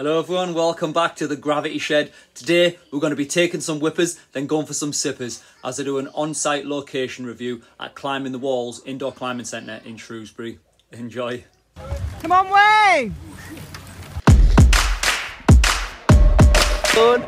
Hello everyone, welcome back to the Gravity Shed. Today we're going to be taking some whippers, then going for some sippers as I do an on-site location review at Climbing the Walls Indoor Climbing Centre in Shrewsbury. Enjoy. Come on, Wayne! Good.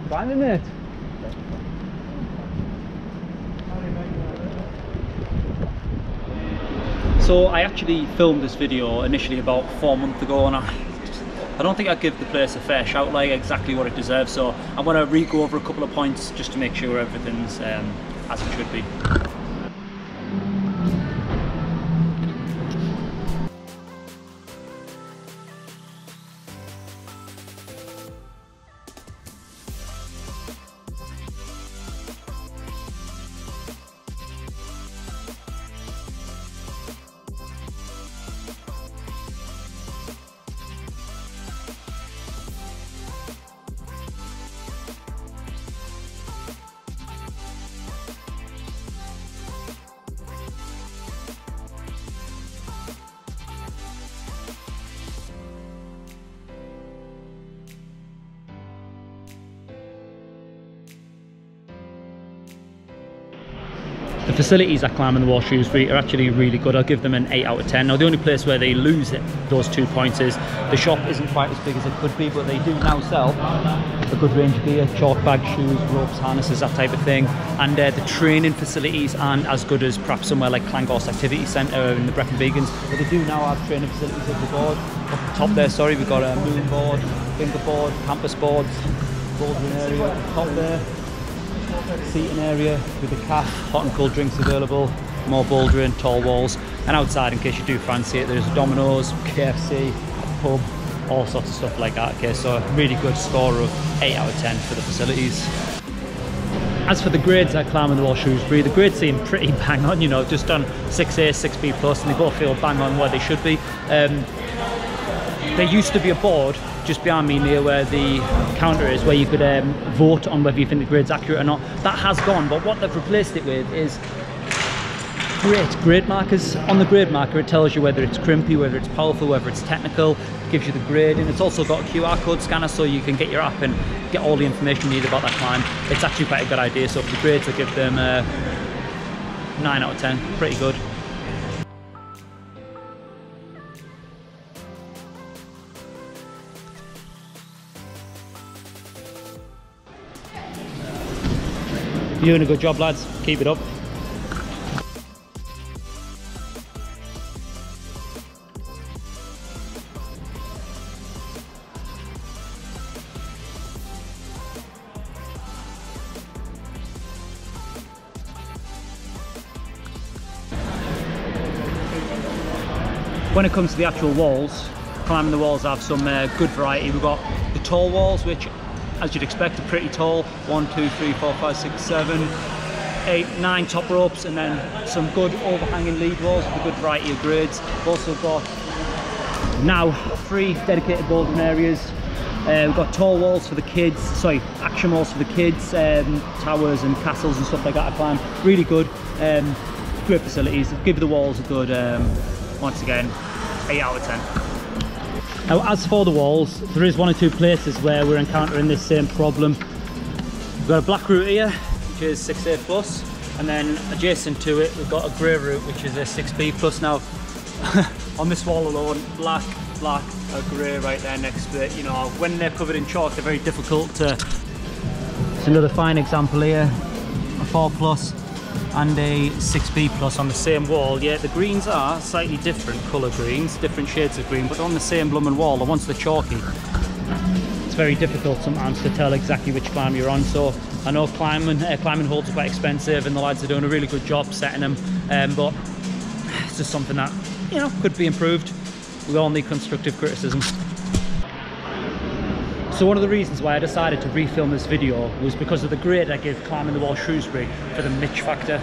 Finding it. So I actually filmed this video initially about 4 months ago, and I don't think I give the place a fair shout, like exactly what it deserves. So I'm going to re-go over a couple of points just to make sure everything's as it should be. The facilities at Climbing the Walls Shrewsbury are actually really good. I'll give them an 8 out of 10. Now the only place where they lose those 2 points is the shop isn't quite as big as it could be, but they do now sell a good range of gear, chalk bags, shoes, ropes, harnesses, that type of thing. And the training facilities aren't as good as perhaps somewhere like Llangorst Activity Centre in the Brecon Beacons, but they do now have training facilities up the board. Up the top there, sorry, we've got a moon board, finger board, campus boards, bouldering area up the top there. Seating area with a calf, hot and cold drinks available, more bouldering, tall walls, and outside in case you do fancy it there's Domino's, KFC, pub, all sorts of stuff like that. Okay, so a really good score of 8 out of 10 for the facilities. As for the grades at Climbing the Walls Shrewsbury, the grades seem pretty bang on, you know, just done 6A, 6B plus, and they both feel bang on where they should be. There used to be a board just behind me near where the counter is, where you could vote on whether you think the grade's accurate or not. That has gone, but what they've replaced it with is great grade markers. On the grade marker it tells you whether it's crimpy, whether it's powerful, whether it's technical, it gives you the grade, and it's also got a QR code scanner so you can get your app and get all the information you need about that climb. It's actually quite a good idea. So for the grades I give them 9 out of 10, pretty good. You're doing a good job, lads. Keep it up. When it comes to the actual walls, Climbing the Walls have some good variety. We've got the tall walls, which as you'd expect are pretty tall. 1, 2, 3, 4, 5, 6, 7, 8, 9 top ropes, and then some good overhanging lead walls with a good variety of grades. We've also got now 3 dedicated bouldering areas. We've got tall walls for the kids, sorry, action walls for the kids, towers and castles and stuff like that to climb. Really good, great facilities. Give the walls a good, once again, 8 out of 10. Now as for the walls, there is 1 or 2 places where we're encountering this same problem. We've got a black route here, which is 6A plus, and then adjacent to it we've got a grey route, which is a 6B plus. Now on this wall alone, black, a grey right there next to it. You know, when they're covered in chalk they're very difficult to... It's another fine example here, a 4 plus and a 6B plus on the same wall. Yeah, the greens are slightly different colour greens, different shades of green, but on the same blooming wall, and once they're chalky, it's very difficult sometimes to tell exactly which climb you're on. So I know climbing holds are quite expensive, and the lads are doing a really good job setting them, but it's just something that, you know, could be improved. We all need constructive criticism. So one of the reasons why I decided to refilm this video was because of the grade I give climbing the wall Shrewsbury for the Mitch factor.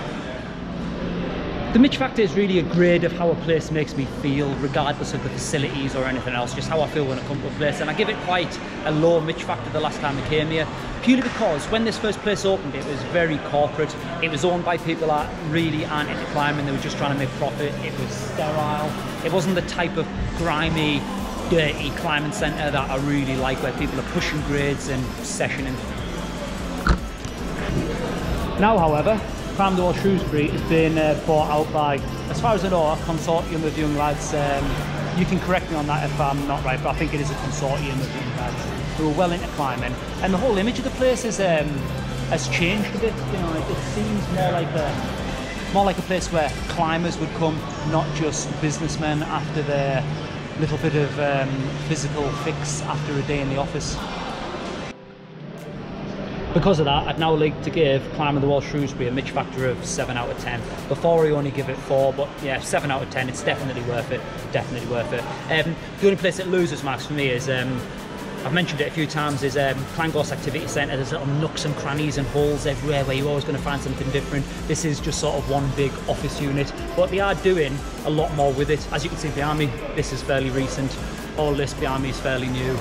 The Mitch factor is really a grade of how a place makes me feel, regardless of the facilities or anything else, just how I feel when I come to a place. And I give it quite a low Mitch factor the last time I came here, purely because when this first place opened, it was very corporate. It was owned by people that really aren't into climbing. They were just trying to make profit. It was sterile. It wasn't the type of grimy, dirty climbing centre that I really like, where people are pushing grades and sessioning. Now, however, Climbing the Wall Shrewsbury has been bought out by, as far as I know, a consortium of young lads. You can correct me on that if I'm not right, but I think it is a consortium of young lads who are well into climbing. And the whole image of the place is, has changed a bit. You know, it seems more like a place where climbers would come, not just businessmen after their little bit of physical fix after a day in the office. Because of that, I'd now like to give Climbing the Wall Shrewsbury a Mitch factor of 7 out of 10. Before I only give it 4, but yeah, 7 out of 10, it's definitely worth it. Definitely worth it. The only place that loses marks for me is, I've mentioned it a few times, is Clangos Activity Centre. There's little nooks and crannies and holes everywhere where you're always going to find something different. This is just sort of one big office unit, but they are doing a lot more with it. As you can see behind me, this is fairly recent. All this behind me is fairly new.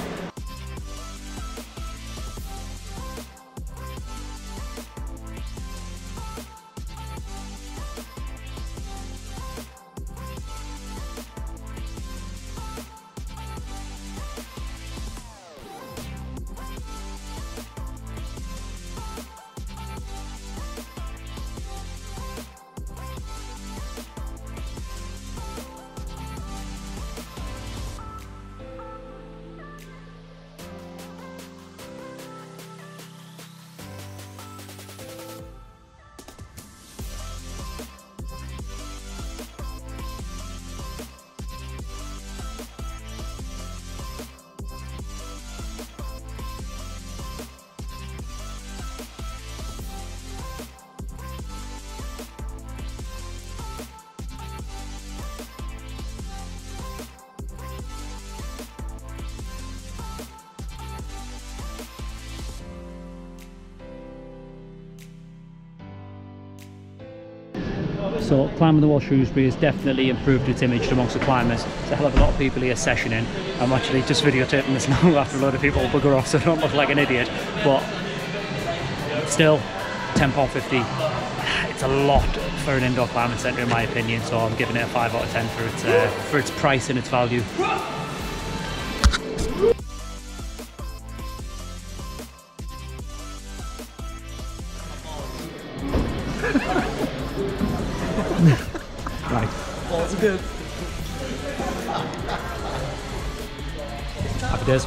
So Climbing the Wall Shrewsbury has definitely improved its image amongst the climbers. There's a hell of a lot of people here sessioning. I'm actually just videotaping this now after a load of people bugger off so I don't look like an idiot. But still, £10.50. It's a lot for an indoor climbing centre in my opinion, so I'm giving it a 5 out of 10 for its price and its value. Right. Balls are good. Happy days.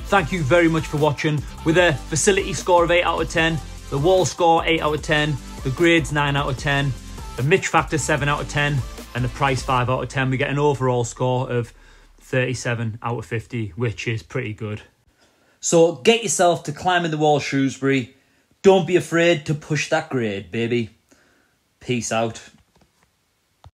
Thank you very much for watching. With a facility score of 8 out of 10, the wall score 8 out of 10, the grades 9 out of 10, the Mitch factor 7 out of 10, and the price 5 out of 10, we get an overall score of 37 out of 50, which is pretty good. So get yourself to Climbing the Wall Shrewsbury. Don't be afraid to push that grade, baby. Peace out.